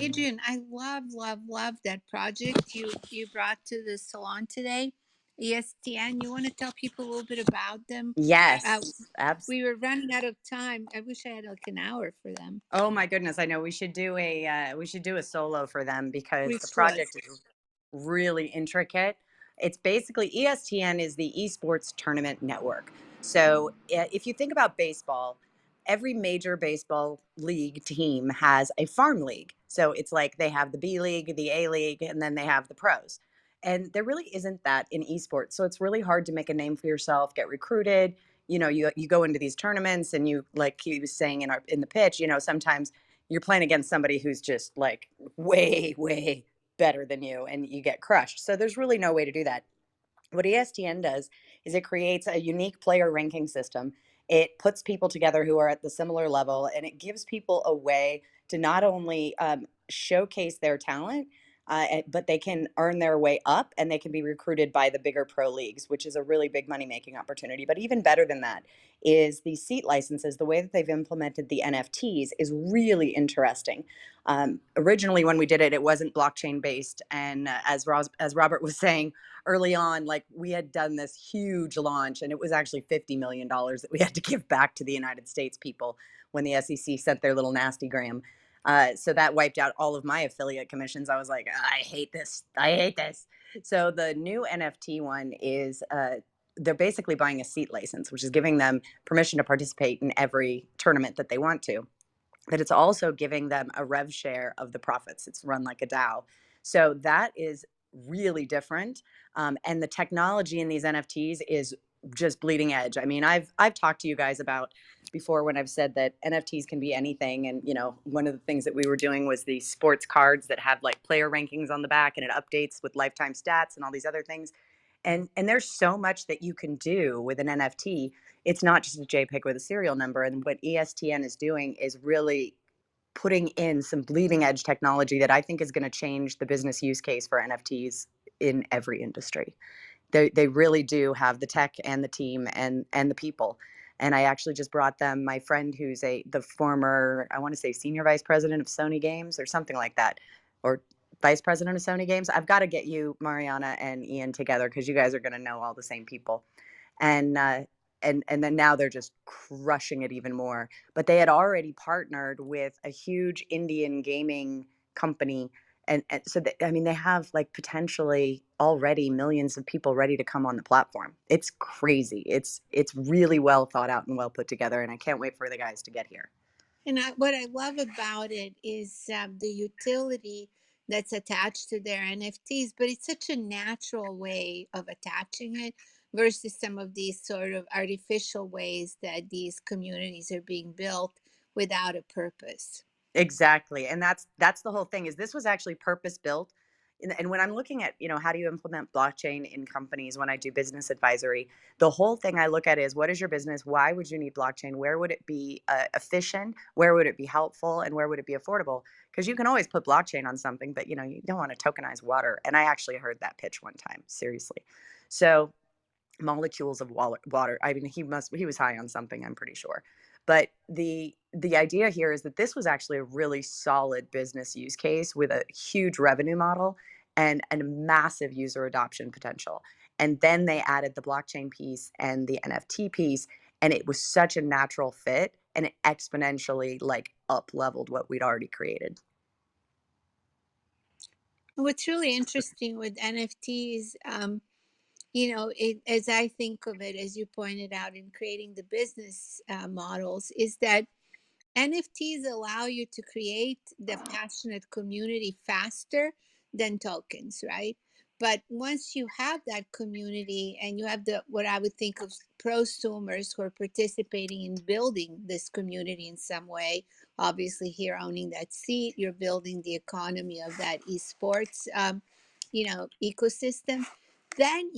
Adrian, I love that project you brought to the salon today. ESTN. You want to tell people a little bit about them? Uh, Yes, we were running out of time. I wish I had like an hour for them. Oh my goodness, I know we should do a solo for them because We the should. project is really intricate. It's basically ESTN is the esports tournament network. So if you think about baseball, every major baseball league team has a farm league. So it's like they have the B league, the A league, and then they have the pros. And there really isn't that in esports. So it's really hard to make a name for yourself, get recruited. You go into these tournaments and you, like he was saying in the pitch, sometimes you're playing against somebody who's just like way better than you and you get crushed. So there's really no way to do that. What ESTN does is it creates a unique player ranking system. It puts people together who are at the similar level, and it gives people a way to not only showcase their talent, but they can earn their way up and they can be recruited by the bigger pro leagues, which is a really big money making opportunity. But even better than that is the seat licenses. The way that they've implemented the NFTs is really interesting. Originally, when we did it, it wasn't blockchain based. And as Robert was saying, early on, like we had done this huge launch and it was actually $50 million that we had to give back to the United States people when the SEC sent their little nasty gram. So that wiped out all of my affiliate commissions. I was like, I hate this. I hate this. So the new NFT one is they're basically buying a seat license, which is giving them permission to participate in every tournament that they want to. But it's also giving them a rev share of the profits. It's run like a DAO. So that is really different. And the technology in these NFTs is just bleeding edge. I mean, I've talked to you guys about before when I've said that NFTs can be anything. And one of the things that we were doing was these sports cards that have like player rankings on the back, and it updates with lifetime stats and all these other things. And there's so much that you can do with an NFT. It's not just a JPEG with a serial number. And what ESTN is doing is really putting in some bleeding edge technology that I think is going to change the business use case for NFTs in every industry. They really do have the tech and the team and the people. And I actually just brought them my friend who's the former, I want to say, senior vice president of Sony Games or something like that, or vice president of Sony Games. I've got to get you, Mariana and Ian, together because you guys are going to know all the same people. And and then now they're just crushing it even more. But they had already partnered with a huge Indian gaming company, and so I mean they have like potentially already millions of people ready to come on the platform. It's crazy. It's really well thought out and well put together, and I can't wait for the guys to get here. And what I love about it is the utility that's attached to their NFTs, but it's such a natural way of attaching it versus some of these sort of artificial ways that these communities are being built without a purpose. Exactly, and that's the whole thing. Is this was actually purpose built, and when I'm looking at how do you implement blockchain in companies when I do business advisory, the whole thing I look at is what is your business? Why would you need blockchain? Where would it be efficient? Where would it be helpful? And where would it be affordable? Because you can always put blockchain on something, but you don't want to tokenize water. And I actually heard that pitch one time, seriously. So molecules of water. I mean, he was high on something, I'm pretty sure. But the idea here is that this was actually a really solid business use case with a huge revenue model and a massive user adoption potential. And then they added the blockchain piece and the NFT piece, and it was such a natural fit, and it exponentially like up leveled what we'd already created. What's really interesting with NFTs, as I think of it, as you pointed out in creating the business models, is that NFTs allow you to create the passionate community faster than tokens, right? But once you have that community and you have the what I would think of prosumers who are participating in building this community in some way, obviously here owning that seat, you're building the economy of that esports, ecosystem. Then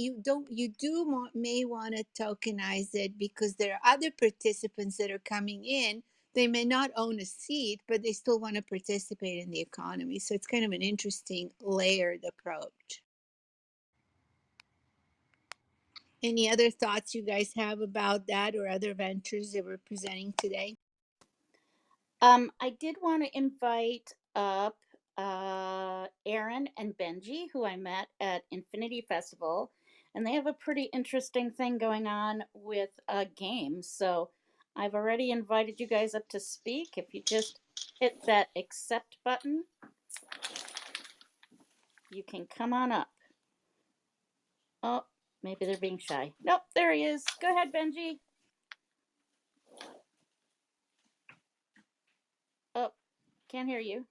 may want to tokenize it because there are other participants that are coming in. They may not own a seat, but they still want to participate in the economy. So it's kind of an interesting layered approach. Any other thoughts you guys have about that or other ventures that we're presenting today? I did want to invite up Aaron and Benji, who I met at Infinity Festival, and they have a pretty interesting thing going on with games. So I've already invited you guys up to speak. If you just hit that accept button, you can come on up. Oh, maybe they're being shy. Nope, there he is. Go ahead, Benji. Oh, can't hear you.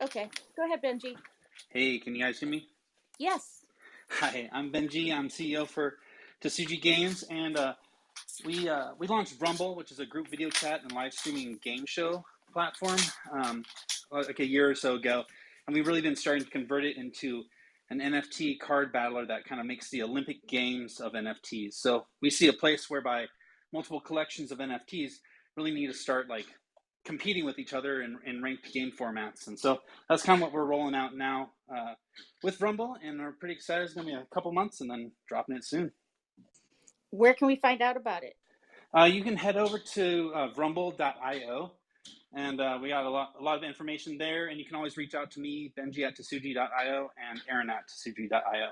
Okay, go ahead, Benji. Hey, can you guys hear me? Yes. Hi, I'm Benji. I'm CEO for Tasuji Games, and we launched Rumble, which is a group video chat and live streaming game show platform, like a year or so ago, and we've really been starting to convert it into an NFT card battler that kind of makes the Olympic Games of NFTs. So we see a place whereby multiple collections of NFTs really need to start like competing with each other in ranked game formats, and so that's kind of what we're rolling out now with Rumble, and we're pretty excited. It's going to be a couple months and then dropping it soon. Where can we find out about it? You can head over to rumble.io, and we got a lot of information there, and you can always reach out to me, Benji at Tasuji.io, and Aaron at Tasuji.io.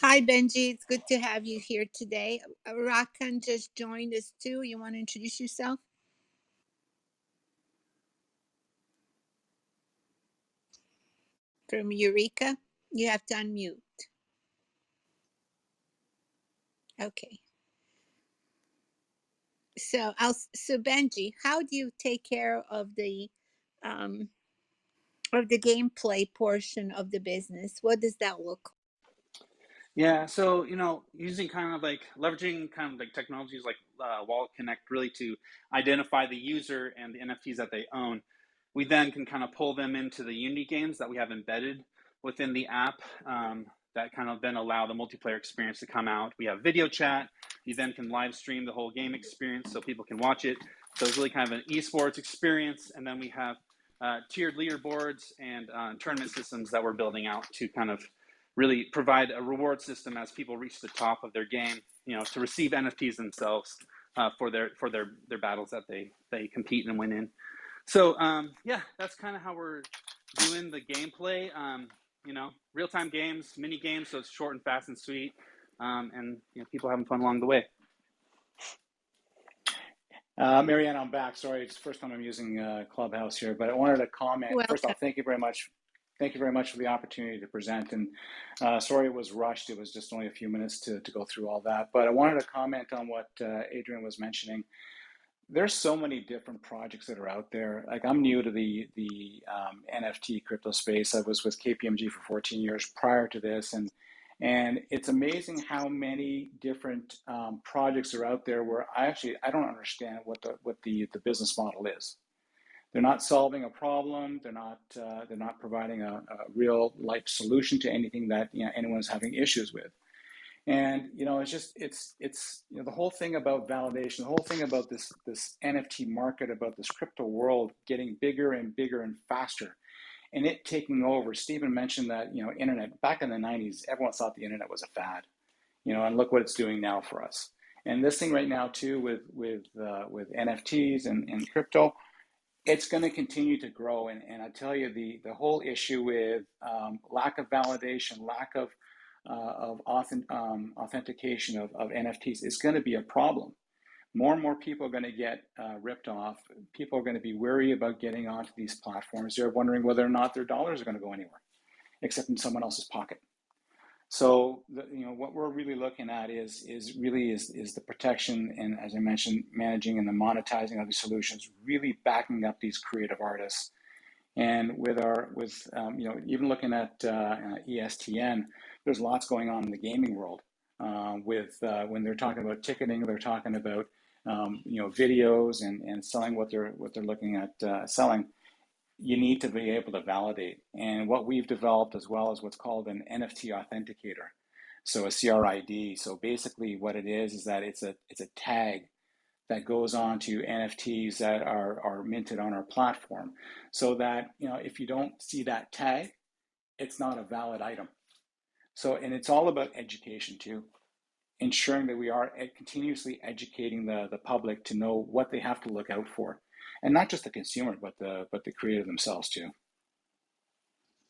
Hi, Benji. It's good to have you here today. Rakan just joined us too. You want to introduce yourself? From Eureka, you have to unmute. Okay. So Benji, how do you take care of the gameplay portion of the business? What does that look like? Yeah, so using kind of like leveraging kind of like technologies like Wallet Connect really to identify the user and the NFTs that they own. We then can kind of pull them into the Unity games that we have embedded within the app that kind of then allow the multiplayer experience to come out. We have video chat. You then can live stream the whole game experience so people can watch it. So it's really kind of an esports experience. And then we have tiered leaderboards and tournament systems that we're building out to kind of really provide a reward system as people reach the top of their game, to receive NFTs themselves for their battles that they compete and win in. So yeah, that's kind of how we're doing the gameplay. Real-time games, mini games, so it's short and fast and sweet, and people having fun along the way. Marianne, I'm back. Sorry, it's the first time I'm using Clubhouse here, but I wanted to comment. Welcome. First off, thank you very much. Thank you very much for the opportunity to present. And sorry it was rushed. It was just only a few minutes to go through all that. But I wanted to comment on what Adrian was mentioning. There's so many different projects that are out there. Like, I'm new to the NFT crypto space. I was with KPMG for 14 years prior to this, and it's amazing how many different projects are out there where I don't understand what the business model is. They're not solving a problem. They're not providing a real life solution to anything that anyone's having issues with. And it's the whole thing about validation, the whole thing about this NFT market, about this crypto world getting bigger and bigger and faster, and it taking over. Stephen mentioned that internet back in the 90s, everyone thought the internet was a fad, and look what it's doing now for us. And this thing right now too with NFTs and crypto, it's going to continue to grow. And I tell you, the whole issue with lack of validation, lack of authentication of NFTs is going to be a problem. More and more people are going to get ripped off. People are going to be wary about getting onto these platforms. They're wondering whether or not their dollars are going to go anywhere, except in someone else's pocket. So what we're really looking at is the protection, and as I mentioned, managing and the monetizing of these solutions, really backing up these creative artists. And even looking at ESTN, there's lots going on in the gaming world when they're talking about ticketing, they're talking about videos and selling what they're looking at selling. You need to be able to validate. And what we've developed as well is what's called an NFT authenticator, so a CRID. So basically what it is that it's a tag that goes on to NFTs that are minted on our platform, so that if you don't see that tag, it's not a valid item. So, and it's all about education too, ensuring that we are continuously educating the public to know what they have to look out for. and not just the consumer, but the creator themselves too.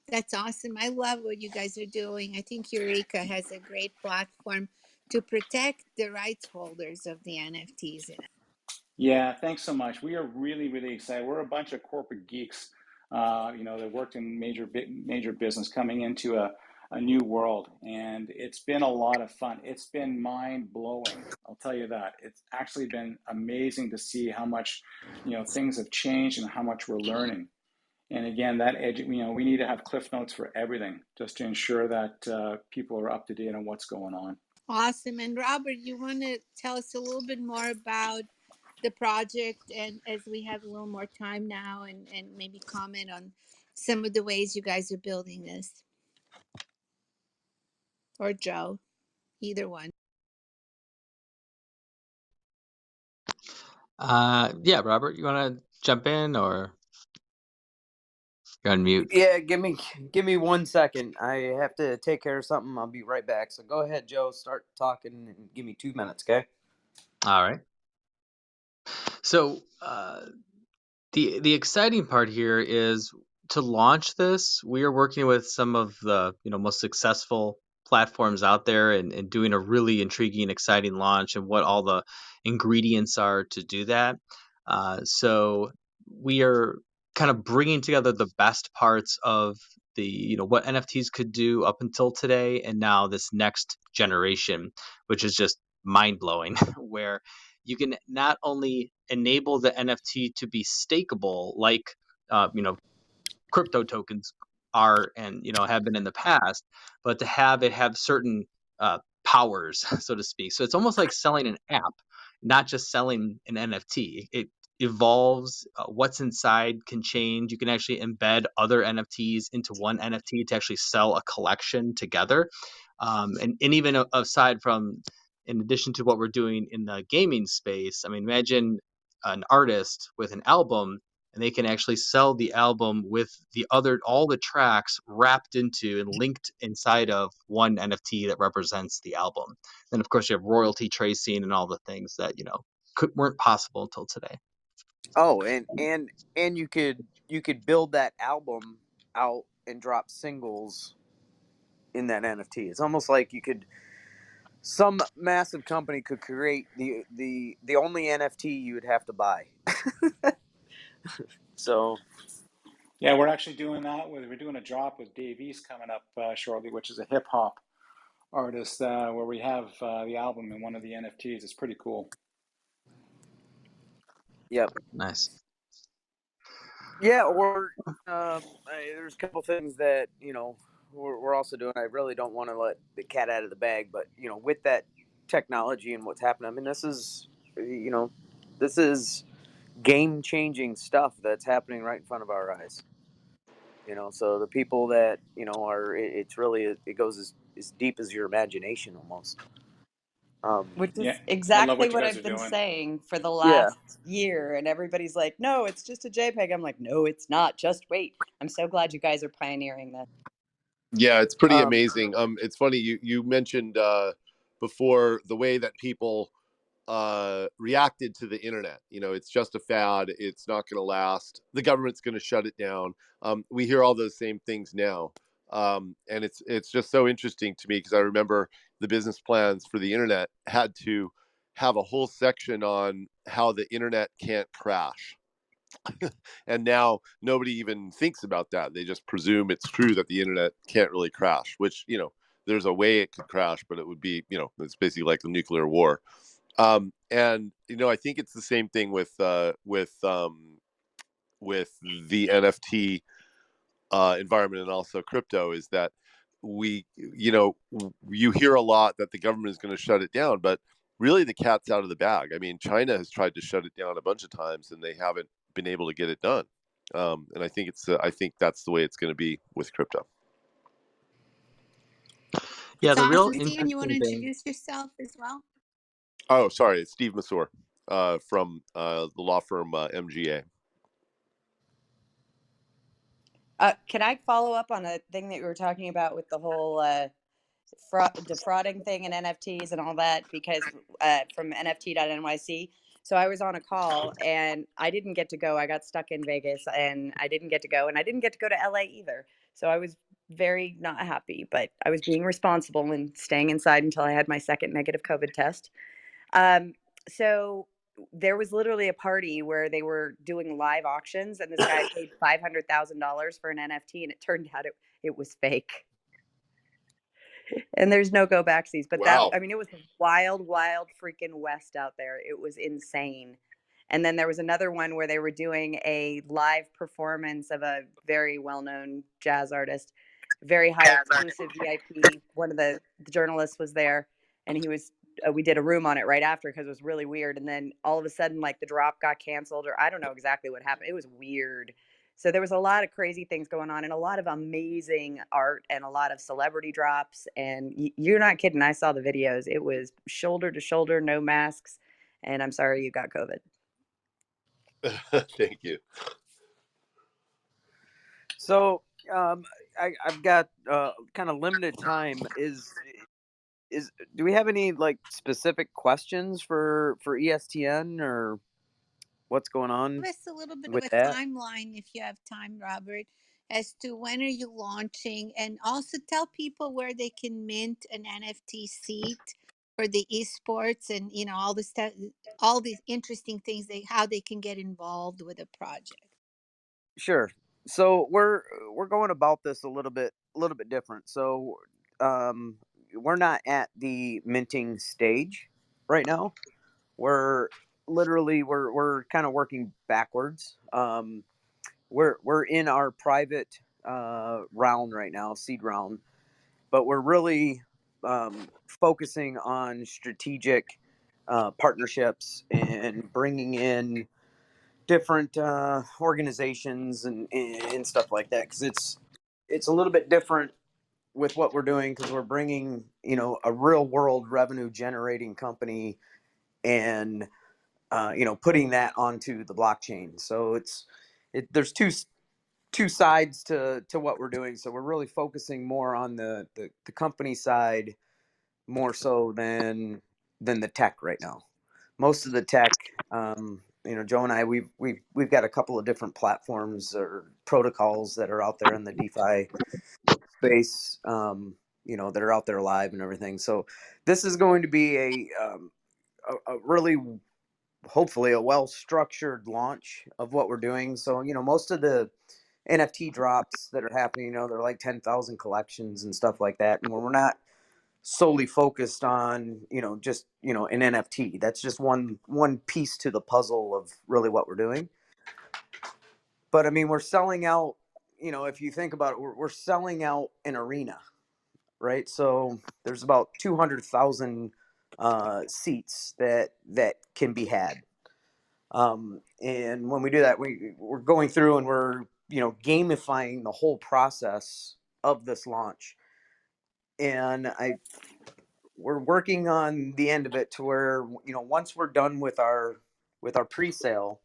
That's awesome. I love what you guys are doing. I think Eureka has a great platform to protect the rights holders of the NFTs. Yeah, thanks so much. We are really, really excited. We're a bunch of corporate geeks, that worked in major business coming into a new world. And it's been a lot of fun. It's been mind blowing. I'll tell you that. It's actually been amazing to see how much, things have changed and how much we're learning. And again, we need to have cliff notes for everything just to ensure that people are up to date on what's going on. Awesome. And Robert, you want to tell us a little bit more about the project, and as we have a little more time now, and maybe comment on some of the ways you guys are building this, or Joe, either one. Yeah, Robert, you want to jump in, or you're on mute? Yeah, give me 1 second. I have to take care of something. I'll be right back. So go ahead, Joe. Start talking and give me 2 minutes, okay? All right. So the exciting part here is to launch this. We are working with some of the most successful platforms out there, and doing a really intriguing, exciting launch, and what all the ingredients are to do that. So we are kind of bringing together the best parts of the what NFTs could do up until today, and now this next generation, which is just mind blowing, where you can not only enable the NFT to be stakeable, like crypto tokens are, and have been in the past, but to have it have certain powers, so to speak. So it's almost like selling an app, not just selling an NFT. It evolves. What's inside can change. You can actually embed other NFTs into one NFT to actually sell a collection together. And even aside from, in addition to what we're doing in the gaming space, I mean, imagine an artist with an album, and they can actually sell the album with all the tracks wrapped into and linked inside of one NFT that represents the album. Then of course you have royalty tracing and all the things that weren't possible until today. Oh, and you could build that album out and drop singles in that NFT. It's almost like some massive company could create the only NFT you would have to buy. So Yeah, we're actually doing that. We're doing a drop with Dave East coming up shortly, which is a hip hop artist, where we have the album in one of the NFTs. It's pretty cool. yep. Nice. Yeah, or there's a couple things that we're also doing. I really don't want to let the cat out of the bag, but with that technology and what's happening, I mean, this is game changing stuff that's happening right in front of our eyes. So the people that are, it's really, it goes as deep as your imagination almost. Which Yeah, is I love exactly what you what guys are I've been doing. saying for the Yeah. last year. And everybody's like, no, it's just a JPEG. I'm like, no, it's not. Just wait. I'm so glad you guys are pioneering this. Yeah, it's pretty amazing. It's funny you mentioned before the way that people reacted to the internet. It's just a fad. It's not going to last. The government's going to shut it down. We hear all those same things now, and it's just so interesting to me because I remember the business plans for the internet had to have a whole section on how the internet can't crash. And now nobody even thinks about that. They just presume it's true that the internet can't really crash, which there's a way it could crash, but it would be it's basically like the nuclear war. And I think it's the same thing with the NFT environment and also crypto, is that you hear a lot that the government is going to shut it down, but really the cat's out of the bag. I mean, China has tried to shut it down a bunch of times and they haven't been able to get it done. And I think that's the way it's going to be with crypto. Yeah, So the real awesome. Stephen, you want to interesting thing. introduce yourself as well? Oh, sorry, it's Steve Massour from the law firm MGA. Can I follow up on a thing that you were talking about with the whole defrauding thing and NFTs and all that? Because from NFT.nyc. So I was on a call and I didn't get to go. I got stuck in Vegas and I didn't get to go, and I didn't get to go to LA either. So I was very not happy, but I was being responsible and staying inside until I had my second negative COVID test. Um, so there was literally a party where they were doing live auctions, and this guy paid $500,000 for an NFT, and it turned out it was fake. And there's no go backsies. But that, Wow. I mean, it was wild, wild freaking west out there. It was insane. And then there was another one where they were doing a live performance of a very well known jazz artist, very high exclusive VIP. One of the journalists was there, and he was, we did a room on it right after because it was really weird. And then all of a sudden, like the drop got canceled, or I don't know exactly what happened. It was weird. So there was a lot of crazy things going on and a lot of amazing art and a lot of celebrity drops. And you're not kidding. I saw the videos. It was shoulder to shoulder, no masks. And I'm sorry you got COVID. Thank you. So I've got kind of limited time. Do we have any like specific questions for ESTN or what's going on Give us a little bit of with a that? timeline, if you have time, Robert, as to when are you launching, and also tell people where they can mint an NFT seat for the esports, and all the stuff, all these interesting things, how they can get involved with a project. Sure. So we're going about this a little bit different. So um, we're not at the minting stage right now. We're literally we're kind of working backwards. We're in our private round right now, seed round, but we're really focusing on strategic partnerships and bringing in different organizations and stuff like that, because it's a little bit different with what we're doing, because we're bringing a real world revenue generating company and putting that onto the blockchain. So there's two sides to what we're doing. So we're really focusing more on the company side more so than the tech right now. Most of the tech, Joe and I, we've got a couple of different platforms or protocols that are out there in the DeFi space, that are out there live and everything. So this is going to be a really, hopefully, a well structured launch of what we're doing. So most of the NFT drops that are happening, they're like 10,000 collections and stuff like that, and we're not solely focused on just an NFT. That's just one piece to the puzzle of really what we're doing. But I mean, we're selling out. If you think about it, we're selling out an arena, right? So there's about 200,000 seats that can be had. And when we do that, we're going through and we're gamifying the whole process of this launch. And we're working on the end of it to where once we're done with our pre-sale,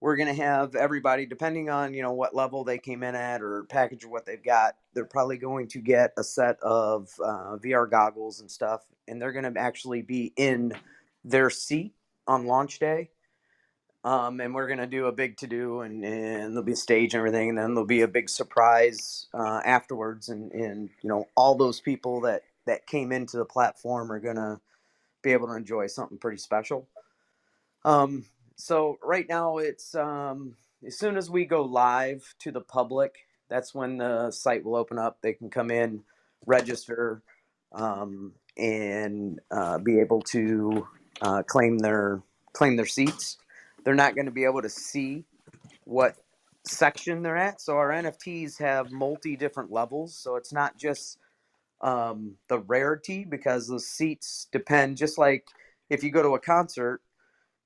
we're going to have everybody, depending on what level they came in at or package or what they've got, they're probably going to get a set of VR goggles and stuff, and they're going to actually be in their seat on launch day. And we're going to do a big to-do, and there'll be a stage and everything, and then there'll be a big surprise afterwards, and all those people that came into the platform are going to be able to enjoy something pretty special. So right now it's as soon as we go live to the public, that's when the site will open up. They can come in, register, and be able to claim their seats. They're not going to be able to see what section they're at. So our NFTs have multi different levels. So it's not just the rarity, because the seats depend, just like if you go to a concert,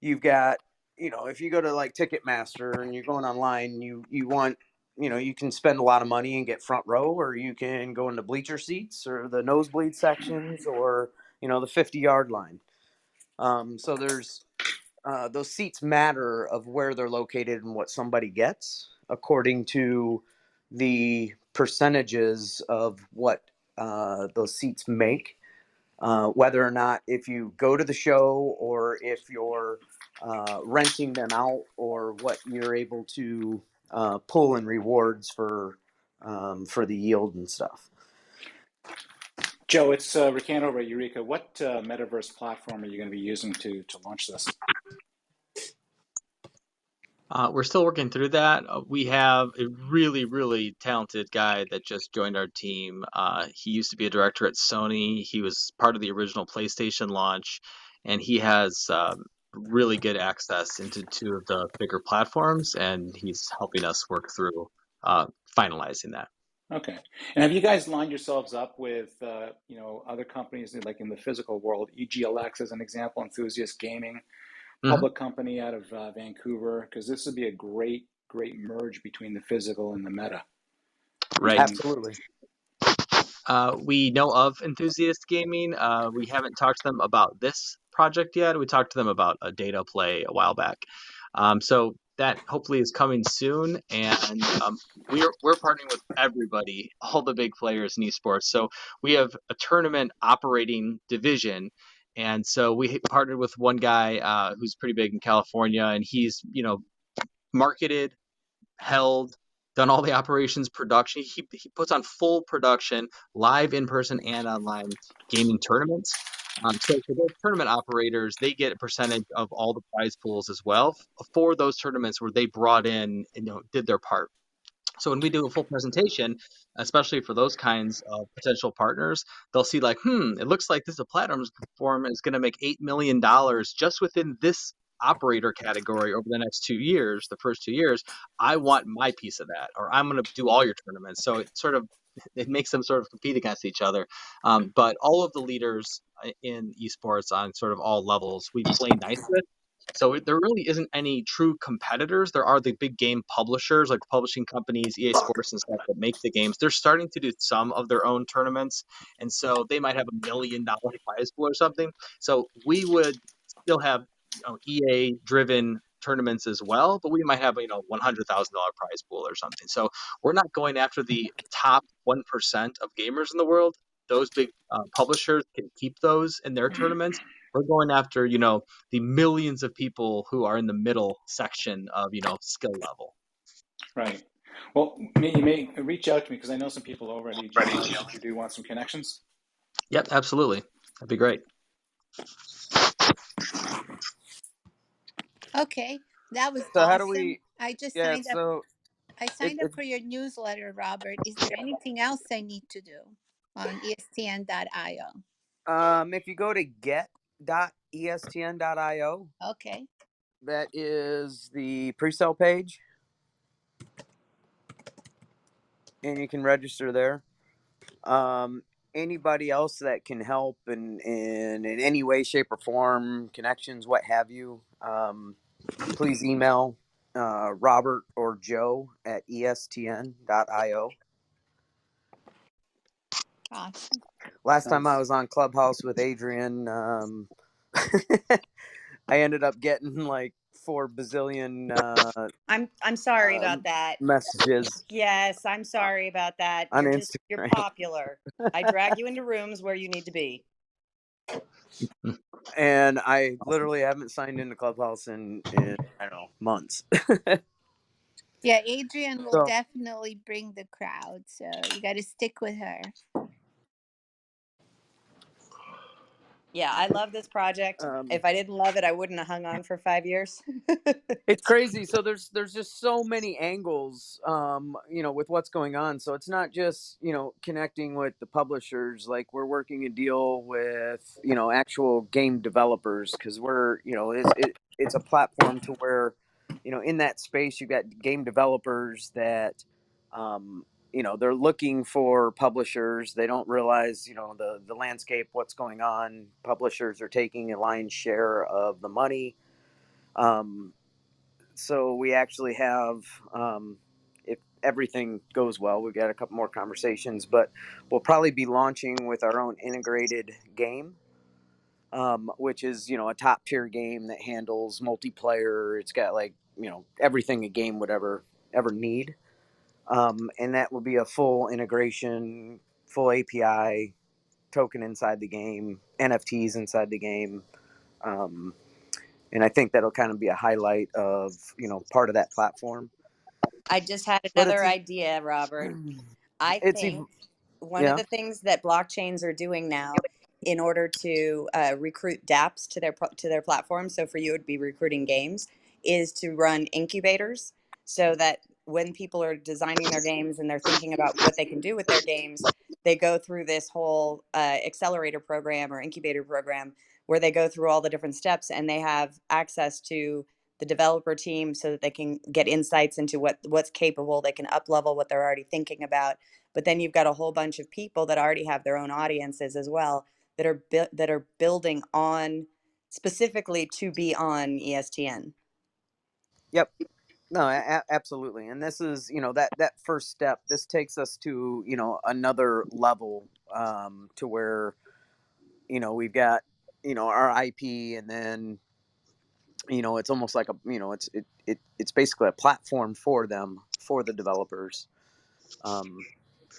you've got, if you go to like Ticketmaster and you're going online, you want, you can spend a lot of money and get front row, or you can go into bleacher seats or the nosebleed sections, or the 50-yard line. So there's those seats matter of where they're located and what somebody gets according to the percentages of what those seats make. whether or not if you go to the show or if you're renting them out, or what you're able to pull in rewards for the yield and stuff. Joe, it's Rican over at Eureka. What metaverse platform are you going to be using to launch this? We're still working through that. We have a really, really talented guy that just joined our team. He used to be a director at Sony. He was part of the original PlayStation launch, and he has really good access into two of the bigger platforms, and he's helping us work through finalizing that. Okay. And have you guys lined yourselves up with, other companies like in the physical world, EGLX as an example, Enthusiast Gaming, Mhm. public company out of Vancouver? Because this would be a great, great merge between the physical and the meta. Right. Absolutely. We know of Enthusiast Gaming. We haven't talked to them about this project yet. We talked to them about a data play a while back. So that hopefully is coming soon. And we're partnering with everybody, all the big players in esports. So we have a tournament operating division. And so we partnered with one guy who's pretty big in California, and he's, marketed, held, done all the operations, production. He puts on full production, live, in person, and online gaming tournaments. So for those tournament operators, they get a percentage of all the prize pools as well for those tournaments where they brought in, did their part. So when we do a full presentation, especially for those kinds of potential partners, they'll see like, it looks like this platform is going to make $8 million just within this operator category over the next 2 years, the first 2 years. I want my piece of that, or I'm going to do all your tournaments. So it makes them sort of compete against each other. But all of the leaders in esports on sort of all levels, we play nice with. So there really isn't any true competitors. There are the big game publishers like publishing companies, EA Sports and stuff that make the games. They're starting to do some of their own tournaments, and so they might have $1 million prize pool or something. So we would still have EA driven tournaments as well, but we might have $100,000 prize pool or something. So we're not going after the top 1% of gamers in the world. Those big publishers can keep those in their tournaments. We're going after the millions of people who are in the middle section of skill level. Right. Well, you may reach out to me because I know some people over at EGLX if you do want some connections. Yep, absolutely. That'd be great. Okay, that was So how do awesome. we? I just Yeah. signed up. So I it, signed up it for your newsletter, Robert. Is there anything else I need to do on ESTN.io? if you go to get.estn.io, Okay. that is the pre-sale page, and you can register there. Anybody else that can help in any way, shape, or form, connections, what have you, please email Robert or Joe at estn.io. Awesome. Last time I was on Clubhouse with Adrian, I ended up getting like 4 bazillion I'm sorry about that. messages Yes, I'm sorry about that. on You're Instagram. popular. I drag you into rooms where you need to be. And I literally haven't signed into Clubhouse in I don't know, months. Yeah, Adrian will So definitely bring the crowd, so you got to stick with her. Yeah, I love this project. If I didn't love it, I wouldn't have hung on for 5 years. it's crazy. So there's just so many angles, with what's going on. So it's not just connecting with the publishers. Like we're working a deal with actual game developers because we're it's a platform to where in that space you've got game developers that they're looking for publishers. They don't realize the landscape, what's going on. Publishers are taking a lion's share of the money. So we actually have, if everything goes well, we've got a couple more conversations, but we'll probably be launching with our own integrated game, which is a top tier game that handles multiplayer. It's got everything a game would ever need, and that will be a full integration, full API, token inside the game, NFTs inside the game. Um, and I think that'll kind of be a highlight of, part of that platform. I just had But another idea, Robert. I it's think one of yeah, the things that blockchains are doing now in order to recruit dApps to their platform, so for you it would be recruiting games, is to run incubators, so that when people are designing their games and they're thinking about what they can do with their games, they go through this whole accelerator program or incubator program where they go through all the different steps and they have access to the developer team so that they can get insights into what's capable. They can up level what they're already thinking about. But then you've got a whole bunch of people that already have their own audiences as well that are building on specifically to be on ESTN. yep. No, absolutely. And this is, that first step. This takes us to, another level, to where, we've got, our IP, and then, it's almost like it's basically a platform for them, for the developers. And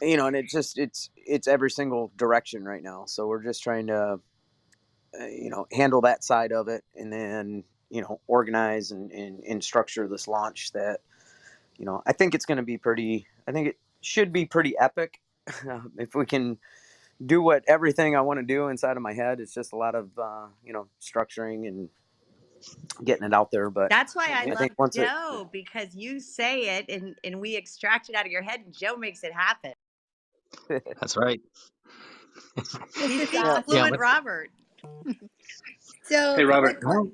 it's every single direction right now. So we're just trying to, handle that side of it, and then, organize and structure this launch that, I think it's going to be I think it should be pretty epic. If we can do everything I want to do inside of my head, it's just a lot of, structuring and getting it out there. But That's why I I love think once it, Joe, because you say it and we extract it out of your head and Joe makes it happen. That's right. This He is speaks awesome. Yeah. fluent Robert. So Hey, Robert. quick. Well,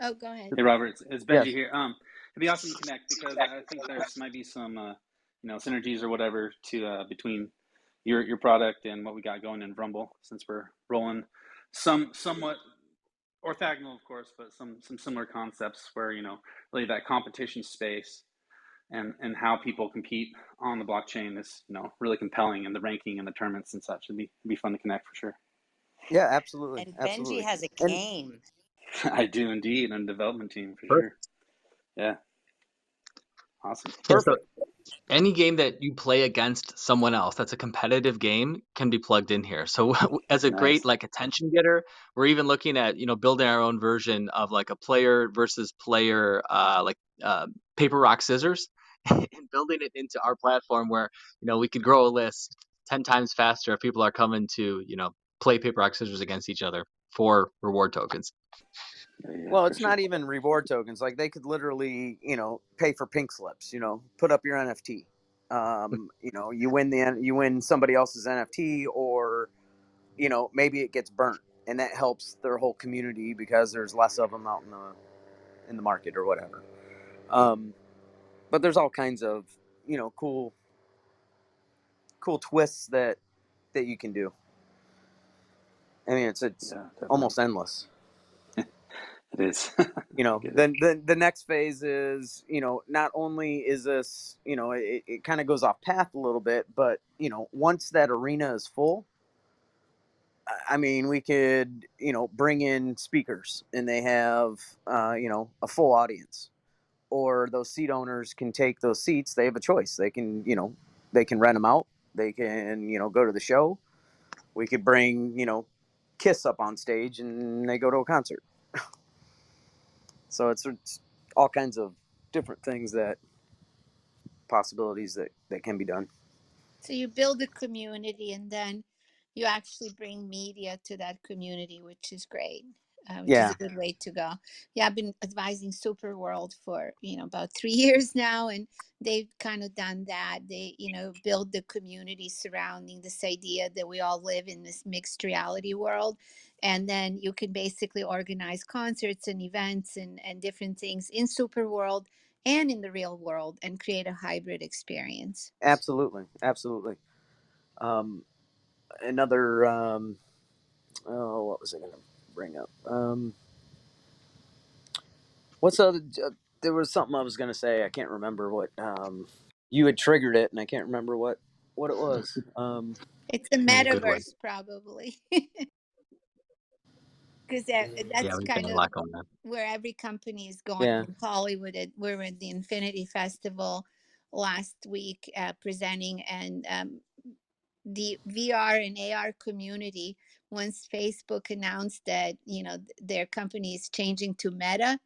Oh, go ahead. Hey, Robert. It's Benji yes, here. It'd be awesome to connect because I think there's might be some synergies or whatever to between your product and what we got going in Rumble, since we're rolling somewhat orthogonal, of course, but some similar concepts where really that competition space and how people compete on the blockchain is really compelling, and the ranking and the tournaments and such. It'd be fun to connect for sure. yeah, absolutely, And Benji absolutely. has a And game. I do indeed, on the development team for perfect. sure. Yeah, awesome. Yeah, so perfect. any game that you play against someone else that's a competitive game can be plugged in here. So as a great Nice. like attention getter, we're even looking at building our own version of like a player versus player paper rock scissors and building it into our platform where we could grow a list 10 times faster if people are coming to play paper rock scissors against each other for reward tokens. Yeah, Well, for it's sure. not even reward tokens. Like, they could literally, pay for pink slips. Put up your NFT. You win somebody else's NFT, or maybe it gets burnt, and that helps their whole community because there's less of them out in the market or whatever. But there's all kinds of cool twists that you can do. I mean, it's Yeah, definitely. almost endless. It is. Get it. Then the next phase is, not only is this, it kind of goes off path a little bit, but once that arena is full, I mean, we could, bring in speakers, and they have, a full audience, or those seat owners can take those seats. They have a choice. They can, they can rent them out. They can, go to the show. We could bring, Kiss up on stage, and they go to a concert. So it's all kinds of different things, possibilities that can be done. So you build a community and then you actually bring media to that community, which is great, which is Yeah, a good way to go. Yeah, I've been advising Superworld for, about 3 years now, and they've kind of done that. They, build the community surrounding this idea that we all live in this mixed reality world. And then you can basically organize concerts and events and different things in Superworld and in the real world and create a hybrid experience. absolutely, absolutely. Another, what was I going to bring up? What's the other? There was something I was going to say. I can't remember what. You had triggered it, and I can't remember what it was. It's the Good one. metaverse, probably, because Yeah, that's we've got kind a of lot going on. where every company is going. Yeah, In Hollywood, we were at the Infinity Festival last week presenting, and the VR and AR community, once Facebook announced that, their company is changing to Meta,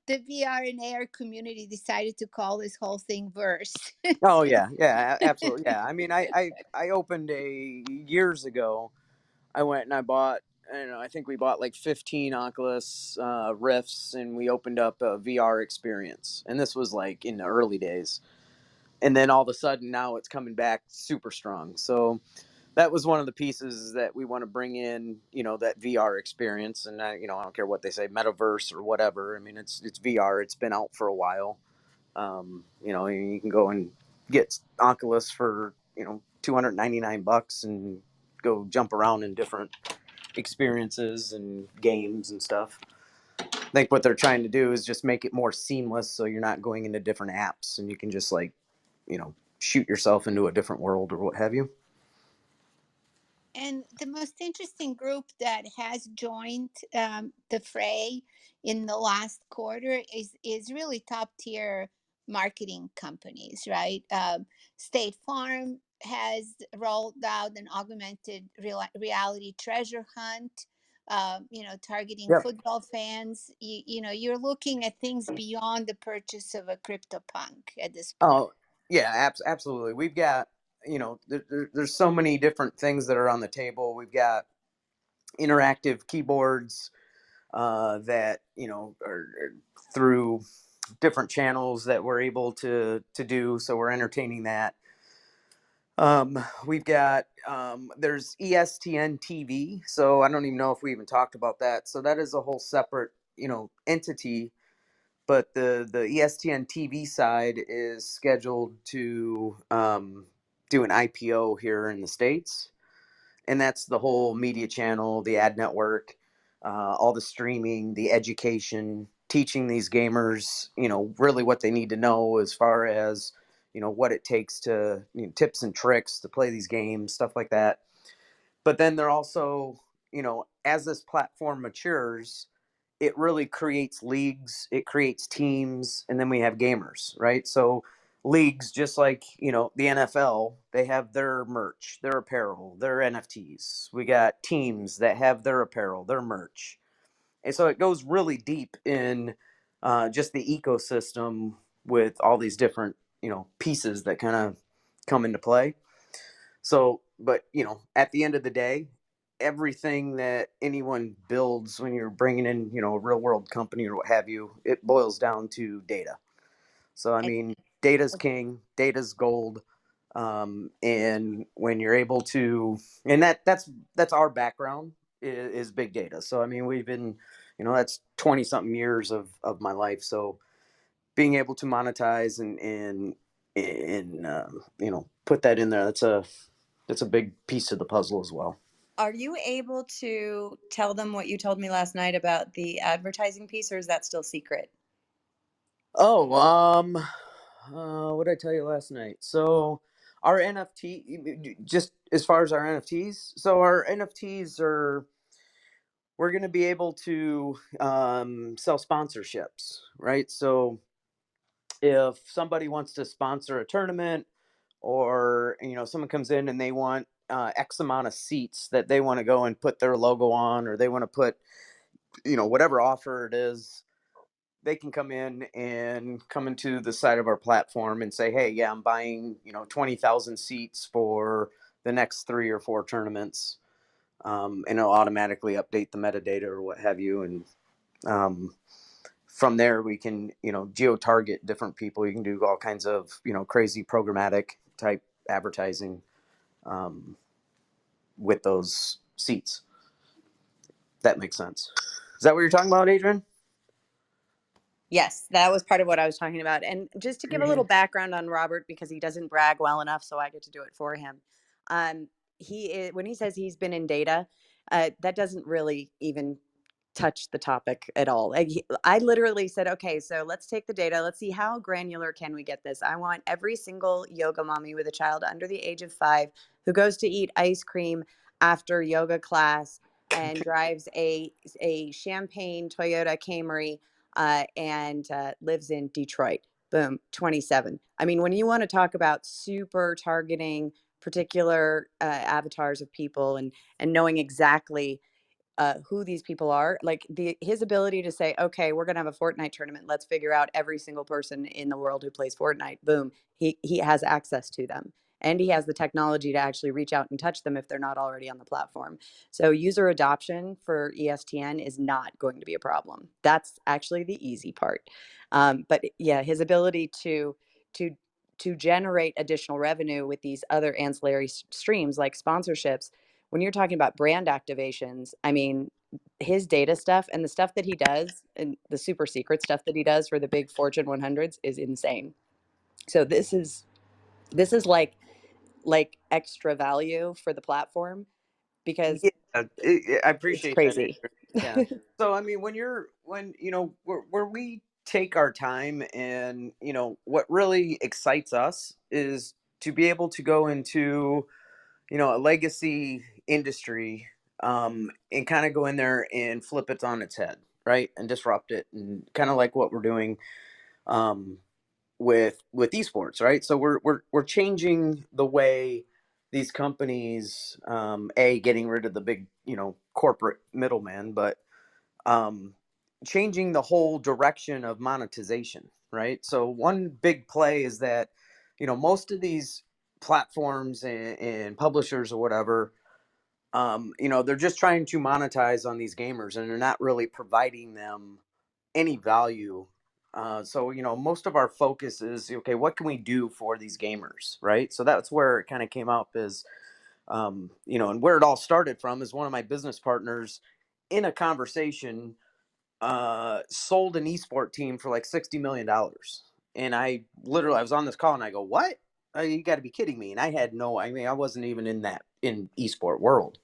the VR and AR community decided to call this whole thing verse. Oh yeah, yeah, absolutely. Yeah. I mean, I opened a years ago. I went and I bought. I don't know. I think we bought like 15 Oculus Rifts, and we opened up a VR experience. And this was like in the early days. And then all of a sudden, now it's coming back super strong. So that was one of the pieces that we want to bring in. That VR experience. And I don't care what they say, metaverse or whatever. I mean, it's VR. It's been out for a while. You can go and get Oculus for $299 and go jump around in different experiences and games and stuff. I think what they're trying to do is just make it more seamless, so you're not going into different apps and you can just shoot yourself into a different world or what have you. And the most interesting group that has joined the fray in the last quarter is really top tier marketing companies, right? State Farm has rolled out an augmented reality treasure hunt. Targeting Yep. football fans. You're looking at things beyond the purchase of a CryptoPunk at this point. Oh, yeah, absolutely. We've got, there's so many different things that are on the table. We've got interactive keyboards that are through different channels that we're able to do. So we're entertaining that. We've got there's ESTN TV. So I don't even know if we even talked about that. So that is a whole separate entity. But the ESTN TV side is scheduled to do an IPO here in the States. And that's the whole media channel, the ad network, all the streaming, the education, teaching these gamers, really what they need to know as far as, what it takes to, tips and tricks to play these games, stuff like that. But then they're also, as this platform matures, it really creates leagues, it creates teams, and then we have gamers, right? So leagues, just like the NFL, they have their merch, their apparel, their NFTs. We got teams that have their apparel, their merch, and so it goes really deep in just the ecosystem with all these different pieces that kind of come into play. So, but at the end of the day, everything that anyone builds when you're bringing in, a real world company or what have you, it boils down to data. So, I And mean, data's king, data's gold. And when you're able to, and that's our background is big data. So, I mean, we've been, that's 20 something years of my life. So being able to monetize and put that in there, that's a big piece of the puzzle as well. are you able to tell them what you told me last night about the advertising piece, or is that still secret? Oh, what did I tell you last night? So our NFT, just as far as our NFTs, so our NFTs we're going to be able to sell sponsorships, right? So if somebody wants to sponsor a tournament, or someone comes in and they want X amount of seats that they want to go and put their logo on, or they want to put whatever offer it is, they can come in and come into the side of our platform and say, hey, yeah, I'm buying 20,000 seats for the next 3 or 4 tournaments, and it'll automatically update the metadata or what have you. And from there we can geo target different people. You can do all kinds of crazy programmatic type advertising with those seats. That makes sense. Is that what you're talking about, Adrian? Yes, that was part of what I was talking about. And just to give a little background on Robert, because he doesn't brag well enough, so I get to do it for him. He is, when he says he's been in data, that doesn't really even touch the topic at all. I literally said, okay, so let's take the data. Let's see how granular can we get this. I want every single yoga mommy with a child under the age of 5 who goes to eat ice cream after yoga class and drives a champagne Toyota Camry and lives in Detroit. Boom, 27. I mean, when you want to talk about super targeting particular avatars of people, and knowing exactly who these people are. Like his ability to say, okay, we're gonna have a Fortnite tournament. Let's figure out every single person in the world who plays Fortnite. Boom. He has access to them. And he has the technology to actually reach out and touch them if they're not already on the platform. So user adoption for ESTN is not going to be a problem. That's actually the easy part. But yeah, his ability to to generate additional revenue with these other ancillary streams like sponsorships, when you're talking about brand activations, I mean, his data stuff and the stuff that he does and the super secret stuff that he does for the big Fortune 100s is insane. So this is like extra value for the platform because Yeah, I it's appreciate that, crazy. Adrian. Yeah. So I mean, when where we take our time, and what really excites us is to be able to go into a legacy industry, and kind of go in there and flip it on its head, right, and disrupt it, and kind of like what we're doing, um, with esports, right? So we're changing the way these companies, getting rid of the big corporate middleman, but um, changing the whole direction of monetization, right? So one big play is that most of these platforms and publishers or whatever, they're just trying to monetize on these gamers, and they're not really providing them any value. So most of our focus is, okay, what can we do for these gamers, right? So that's where it kind of came up, is and where it all started from is one of my business partners in a conversation sold an esport team for like $60 million. And I was on this call and I go, what? You got to be kidding me. And I mean, I wasn't even in esport world.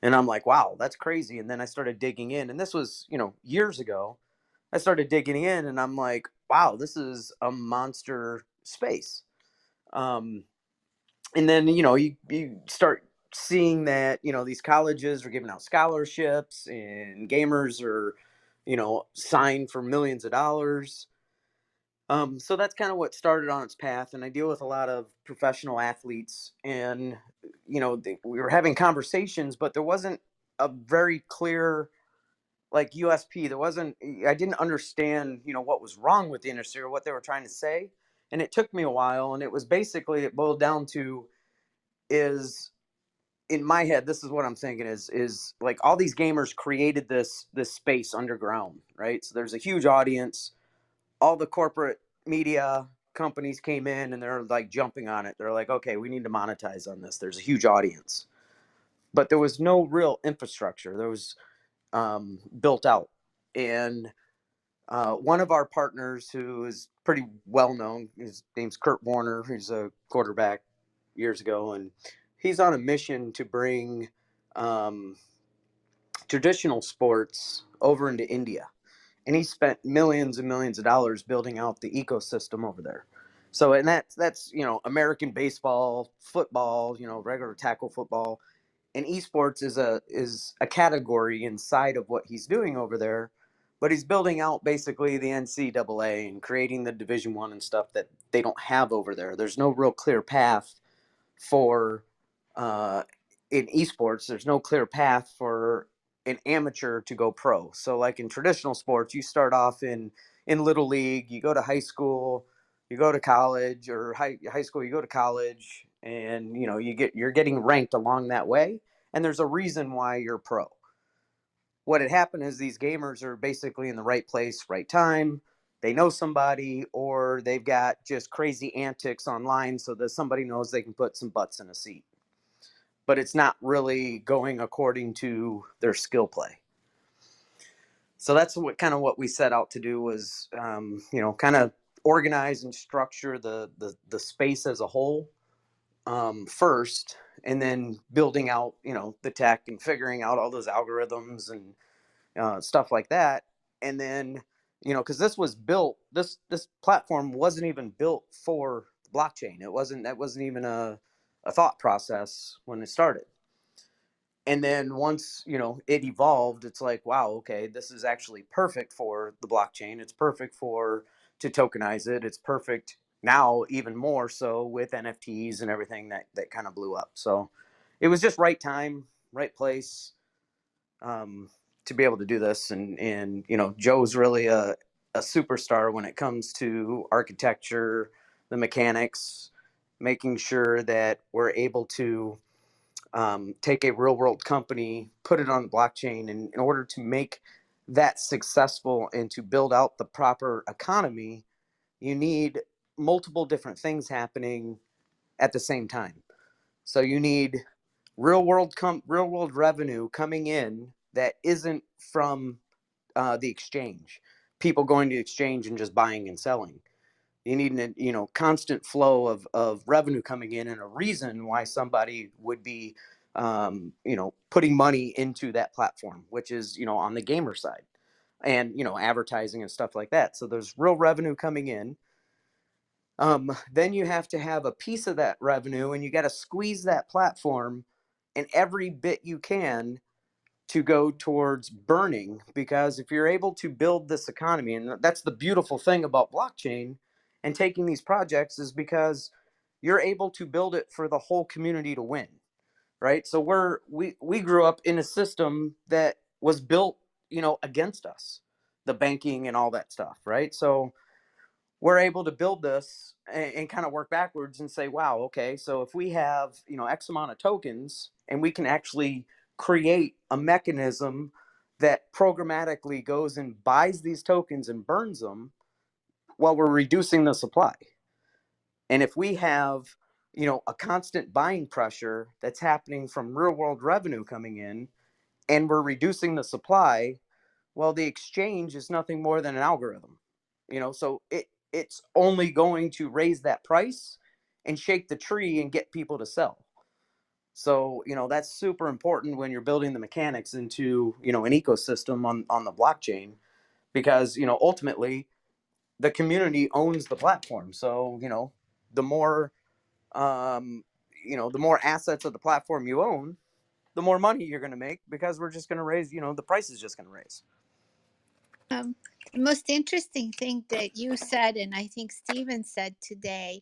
And I'm like, wow, that's crazy. And then I started digging in, and this was, years ago. I started digging in, and I'm like, wow, this is a monster space. Um, and then, you start seeing that, these colleges are giving out scholarships, and gamers are, signed for millions of dollars. So that's kind of what started on its path. And I deal with a lot of professional athletes, and we were having conversations, but there wasn't a very clear like USP. There wasn't. I didn't understand, what was wrong with the industry or what they were trying to say. And it took me a while, and it boiled down to, is in my head, this is what I'm thinking, is like all these gamers created this space underground, right? So there's a huge audience. All the corporate media companies came in, and they're like jumping on it. They're like, okay, we need to monetize on this. There's a huge audience, but there was no real infrastructure. There was built out. And one of our partners, who is pretty well known, his name's Kurt Warner. He's a quarterback years ago, and he's on a mission to bring um, traditional sports over into India. And he spent millions and millions of dollars building out the ecosystem over there. So, and that's American baseball, football, regular tackle football, and esports is a category inside of what he's doing over there. But he's building out basically the NCAA and creating the Division One and stuff that they don't have over there. There's no real clear path for uh, in esports. There's no clear path for an amateur to go pro. So like in traditional sports, you start off in little league, you go to high school, you go to college, or high school, you go to college, and you're getting ranked along that way, and there's a reason why you're pro. What had happened is these gamers are basically in the right place, right time. They know somebody, or they've got just crazy antics online so that somebody knows they can put some butts in a seat. But it's not really going according to their skill play. So that's what we set out to do, was kind of organize and structure the space as a whole, first, and then building out the tech and figuring out all those algorithms and stuff like that. And then because this platform wasn't even built for blockchain. That wasn't even a thought process when it started. And then once it evolved, it's like, wow, okay, this is actually perfect for the blockchain. It's perfect to tokenize it. It's perfect now even more so with NFTs and everything that kind of blew up. So it was just right time, right place, to be able to do this. And Joe's really a superstar when it comes to architecture, the mechanics, making sure that we're able to take a real world company, put it on the blockchain, and in order to make that successful and to build out the proper economy, you need multiple different things happening at the same time. So you need real world revenue coming in that isn't from the exchange, people going to exchange and just buying and selling. You need a constant flow of revenue coming in, and a reason why somebody would be putting money into that platform, which is on the gamer side, and advertising and stuff like that. So there's real revenue coming in. Then you have to have a piece of that revenue, and you got to squeeze that platform and every bit you can to go towards burning. Because if you're able to build this economy, and that's the beautiful thing about blockchain and taking these projects, is because you're able to build it for the whole community to win, right? So we grew up in a system that was built against us, the banking and all that stuff, right? So we're able to build this and kind of work backwards and say, wow, okay, so if we have X amount of tokens, and we can actually create a mechanism that programmatically goes and buys these tokens and burns them, well, we're reducing the supply. And if we have a constant buying pressure that's happening from real world revenue coming in, and we're reducing the supply, well, the exchange is nothing more than an algorithm. So it's only going to raise that price and shake the tree and get people to sell. So that's super important when you're building the mechanics into an ecosystem on the blockchain, because ultimately the community owns the platform. So the more the more assets of the platform you own, the more money you're going to make, because we're just going to raise, the price is just going to raise. Um, the most interesting thing that you said, and I think Steven said today,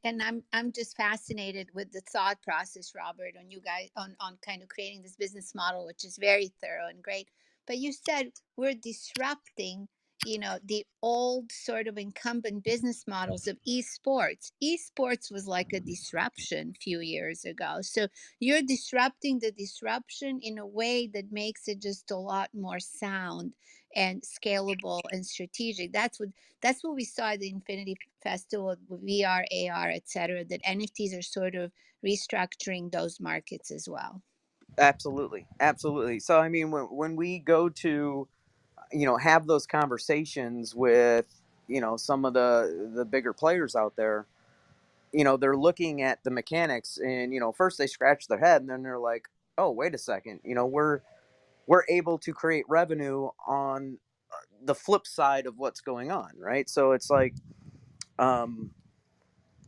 and I'm just fascinated with the thought process, Robert, on you guys on kind of creating this business model, which is very thorough and great. But you said we're disrupting, the old sort of incumbent business models of esports. Esports was like a disruption a few years ago. So you're disrupting the disruption in a way that makes it just a lot more sound and scalable and strategic. That's what we saw at the Infinity Festival with VR, AR, etc. That NFTs are sort of restructuring those markets as well. Absolutely, absolutely. So I mean, when we go to have those conversations with some of the bigger players out there, they're looking at the mechanics, and first they scratch their head, and then they're like, oh, wait a second, we're able to create revenue on the flip side of what's going on, right? So it's like, um,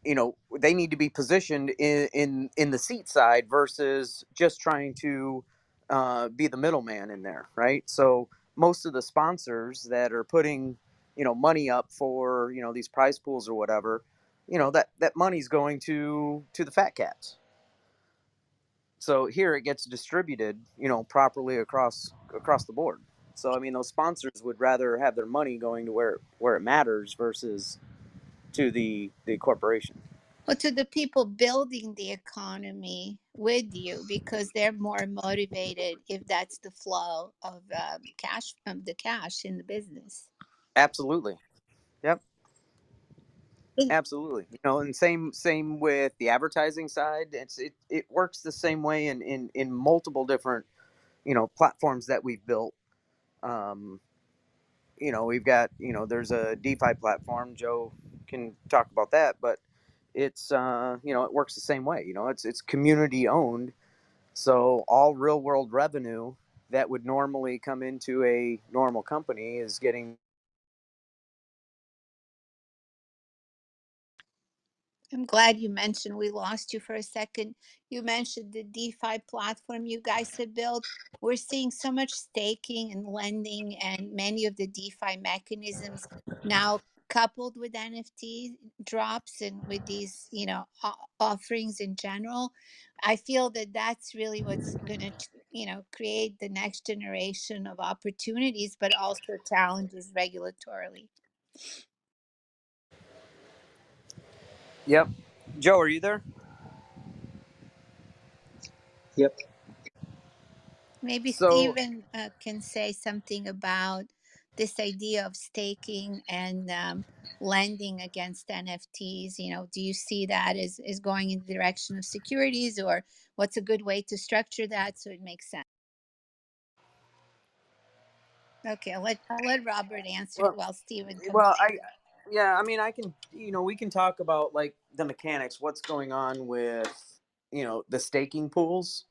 they need to be positioned in the seat side versus just trying to be the middleman in there, right? So most of the sponsors that are putting money up for these prize pools or whatever, that money's going to the fat cats. So here it gets distributed properly across the board. So I mean, those sponsors would rather have their money going to where it matters versus to the corporation. Well, to the people building the economy with you, because they're more motivated if that's the flow of cash, from the cash in the business. Absolutely. Yep. It- Absolutely. And same with the advertising side. It works the same way in multiple different platforms that we've built. Um, we've got there's a DeFi platform. Joe can talk about that, but it's it works the same way. It's community owned, so all real world revenue that would normally come into a normal company is getting. I'm glad you mentioned, we lost you for a second. You mentioned the DeFi platform you guys have built. We're seeing so much staking and lending, and many of the DeFi mechanisms now coupled with NFT drops and with these, offerings in general, I feel that that's really what's going to, create the next generation of opportunities, but also challenges regulatorily. Yep. Joe, are you there? Yep. Maybe So, Stephen can say something about this idea of staking and lending against NFTs. Do you see that as going in the direction of securities, or what's a good way to structure that so it makes sense? Okay, I'll let Robert answer it well, while Stephen comes. well, yeah, I mean, I can, we can talk about like the mechanics, what's going on with, the staking pools.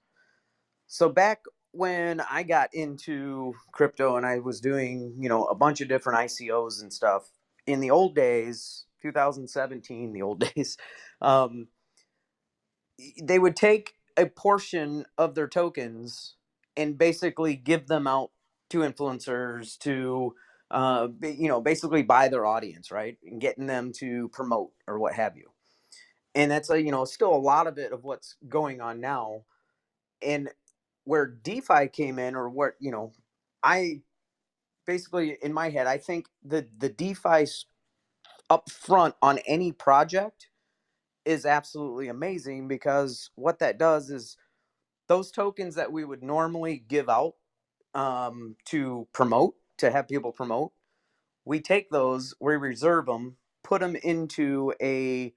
So back when I got into crypto and I was doing, a bunch of different ICOs and stuff in the old days, 2017, the old days, um, they would take a portion of their tokens and basically give them out to influencers to, basically buy their audience, right? And getting them to promote or what have you. And that's still a lot of it of what's going on now. And where DeFi came in, or what, I basically in my head, I think the DeFi up front on any project is absolutely amazing, because what that does is those tokens that we would normally give out, to promote, to have people promote, we take those, we reserve them, put them into a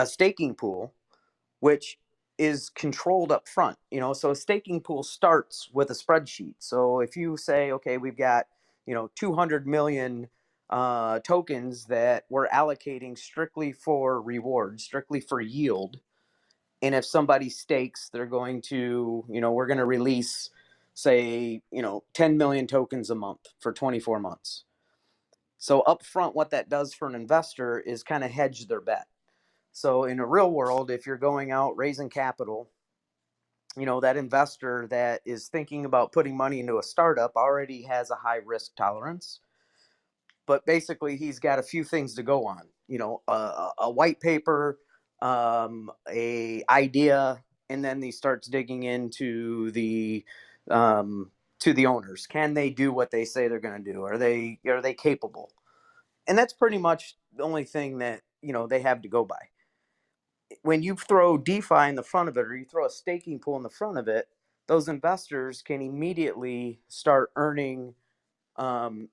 staking pool, which is controlled up front. So a staking pool starts with a spreadsheet. So if you say, okay, we've got 200 million tokens that we're allocating strictly for reward, strictly for yield, and if somebody stakes, they're going to, we're going to release, say, 10 million tokens a month for 24 months. So up front, what that does for an investor is kind of hedge their bet. So in a real world, if you're going out raising capital, that investor that is thinking about putting money into a startup already has a high risk tolerance. But basically, he's got a few things to go on, a white paper, a idea, and then he starts digging into to the owners. Can they do what they say they're going to do? Are they capable? And that's pretty much the only thing that they have to go by. When you throw DeFi in the front of it, or you throw a staking pool in the front of it, those investors can immediately start earning um,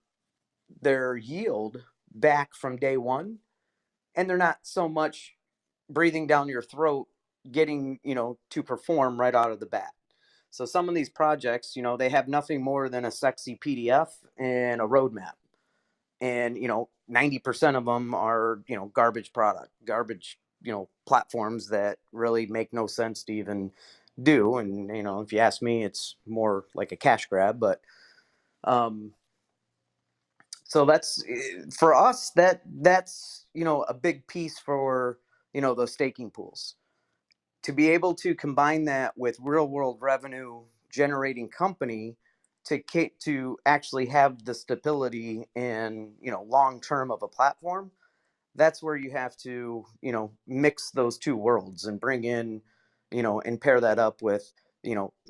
their yield back from day one, and they're not so much breathing down your throat getting to perform right out of the bat. So some of these projects, they have nothing more than a sexy PDF and a roadmap, and 90% of them are garbage product, garbage platforms that really make no sense to even do. And if you ask me, it's more like a cash grab. But um so that's for us, that's a big piece for those staking pools, to be able to combine that with real world revenue generating company, to actually have the stability and long term of a platform. That's where you have to mix those two worlds and bring in and pair that up with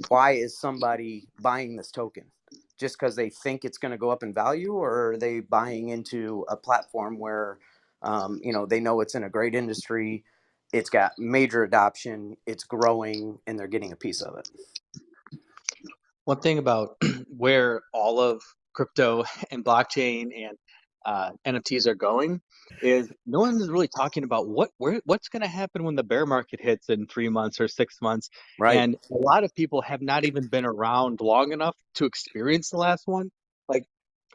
why is somebody buying this token? Just because they think it's going to go up in value, or are they buying into a platform where they know it's in a great industry, it's got major adoption, it's growing, and they're getting a piece of it. One thing about where all of crypto and blockchain and NFTs are going is no one is really talking about what's going to happen when the bear market hits in 3 months or 6 months. Right. And a lot of people have not even been around long enough to experience the last one. Like,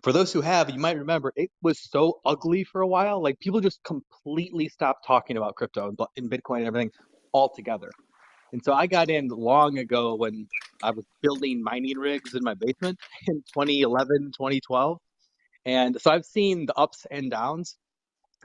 for those who have, you might remember it was so ugly for a while. Like, people just completely stopped talking about crypto and Bitcoin and everything altogether. And so I got in long ago when I was building mining rigs in my basement in 2011, 2012. And so I've seen the ups and downs,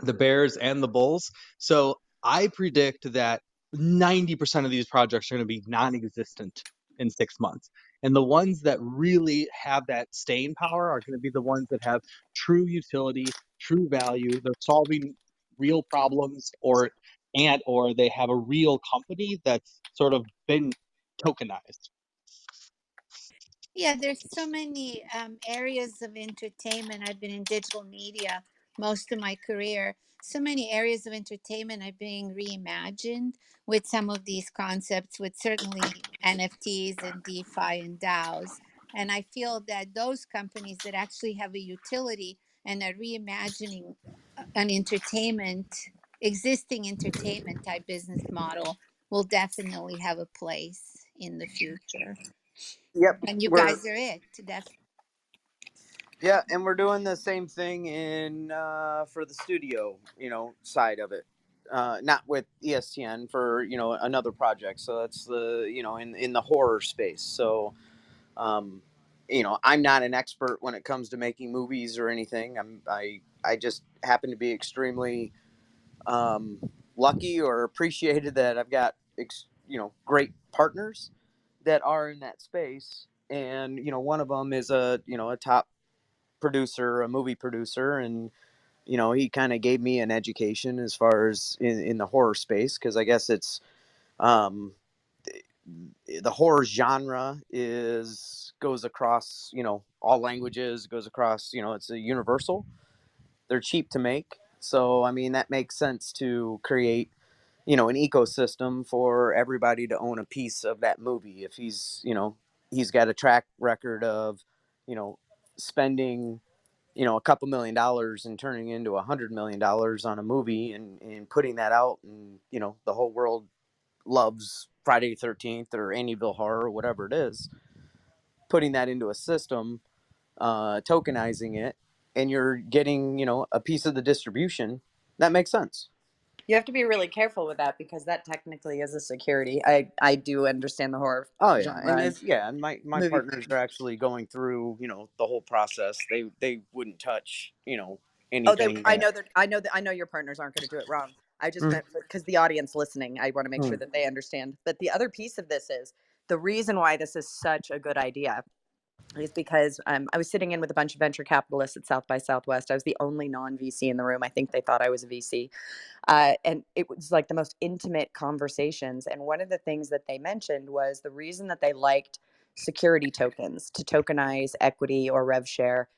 the bears and the bulls. So I predict that 90% of these projects are going to be non-existent in 6 months. And the ones that really have that staying power are going to be the ones that have true utility, true value, they're solving real problems, or they have a real company that's sort of been tokenized. Yeah, there's so many areas of entertainment. I've been in digital media most of my career. So many areas of entertainment are being reimagined with some of these concepts, with certainly NFTs and DeFi and DAOs. And I feel that those companies that actually have a utility and are reimagining an existing entertainment type business model will definitely have a place in the future. Yep, And you we're guys are it. yeah, and we're doing the same thing in for the studio, side of it. Not with ESTN for another project. So that's the in the horror space. So um, I'm not an expert when it comes to making movies or anything. I just happen to be extremely um, lucky or appreciated that I've got great partners that are in that space, and one of them is a top producer, a movie producer, and he kind of gave me an education as far as in the horror space, because I guess it's um, the horror genre is goes across all languages, goes across it's a universal. They're cheap to make, so I mean that makes sense to create an ecosystem for everybody to own a piece of that movie. If he's got a track record of spending a couple $1,000,000 and turning into $100 million on a movie, and putting that out, and the whole world loves Friday the 13th or Amityville Horror or whatever it is, putting that into a system, tokenizing it, and you're getting a piece of the distribution. That makes sense. You have to be really careful with that because that technically is a security. I do understand the horror Oh yeah, genre and and my movie. partners are actually going through the whole process. They wouldn't touch Oh, anything I that. know that. I know your partners aren't going to do it wrong. I just Mm, meant because the audience listening, I want to make sure mm, that they understand. But the other piece of this is the reason why this is such a good idea is because I was sitting in with a bunch of venture capitalists at South by Southwest. I was the only non VC in the room. I think they thought I was a VC. And it was like the most intimate conversations. And one of the things that they mentioned was the reason that they liked security tokens to tokenize equity or rev share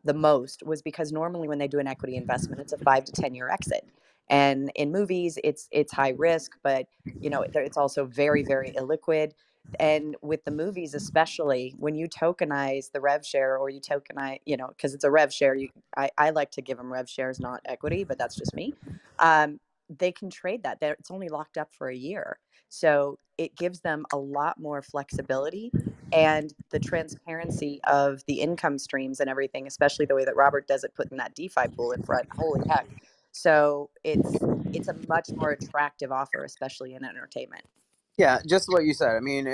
the most was because normally when they do an equity investment, it's a 5 to 10 year exit. And in movies, it's high risk, but it's also very very illiquid. And with the movies, especially when you tokenize the rev share or you tokenize, because it's a rev share, I like to give them rev shares, not equity, but that's just me. They can trade that. It's only locked up for a year. So it gives them a lot more flexibility and the transparency of the income streams and everything, especially the way that Robert does it, putting that DeFi pool in front. Holy heck. So it's a much more attractive offer, especially in entertainment. yeah, just what you said. I mean,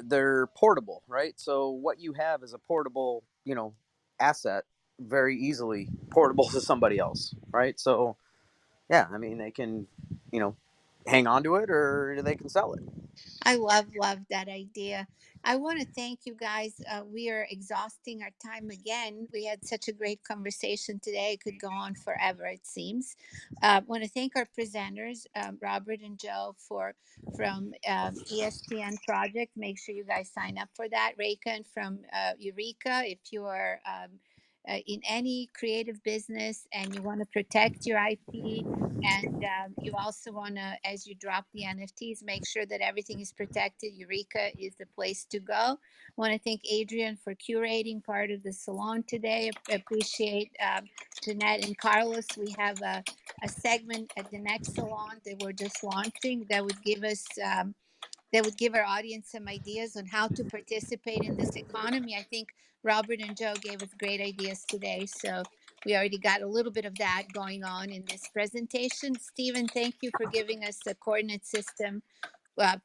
they're portable, right? So what you have is a portable asset, very easily portable to somebody else, right? So yeah, I mean they can you know hang on to it, or they can sell it. I love that idea. I want to thank you guys. We are exhausting our time again. We had such a great conversation today. It could go on forever, it seems. I want to thank our presenters, Robert and Joe, from ESPN Project. Make sure you guys sign up for that. Raycon from Eureka. If you are in any creative business and you want to protect your IP, and you also want to, as you drop the NFTs, make sure that everything is protected. Eureka is the place to go. I want to thank Adrian for curating part of the salon today. Appreciate Jeanette and Carlos. We have a segment at the next salon that we're just launching that would give us that would give our audience some ideas on how to participate in this economy. I think Robert and Joe gave us great ideas today. So we already got a little bit of that going on in this presentation. Stephen, thank you for giving us a coordinate system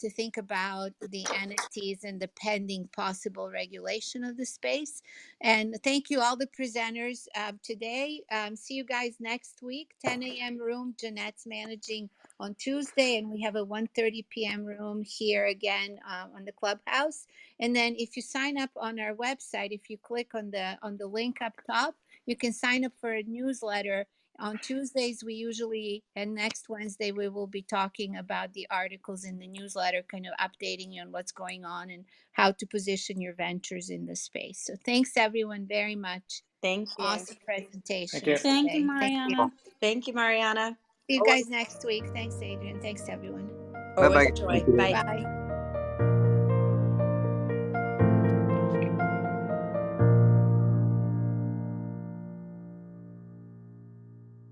to think about the NFTs and the pending possible regulation of the space. And thank you, all the presenters today. See you guys next week, 10 a.m. room. Jeanette's managing on Tuesday, and we have a 1:30 p.m. room here again on the Clubhouse. And then if you sign up on our website, if you click on the link up top, You can sign up for a newsletter. On Tuesdays, we usually, and next Wednesday, we will be talking about the articles in the newsletter, kind of updating you on what's going on and how to position your ventures in the space. So thanks everyone very much. Thank you. Awesome Thank presentations you. Thank you, today. Thank you. Mariana. Thank you, Mariana. See you Always, guys next week. Thanks, Adrian. Thanks, everyone. Bye always bye. a joy. Thank you. Bye. Bye.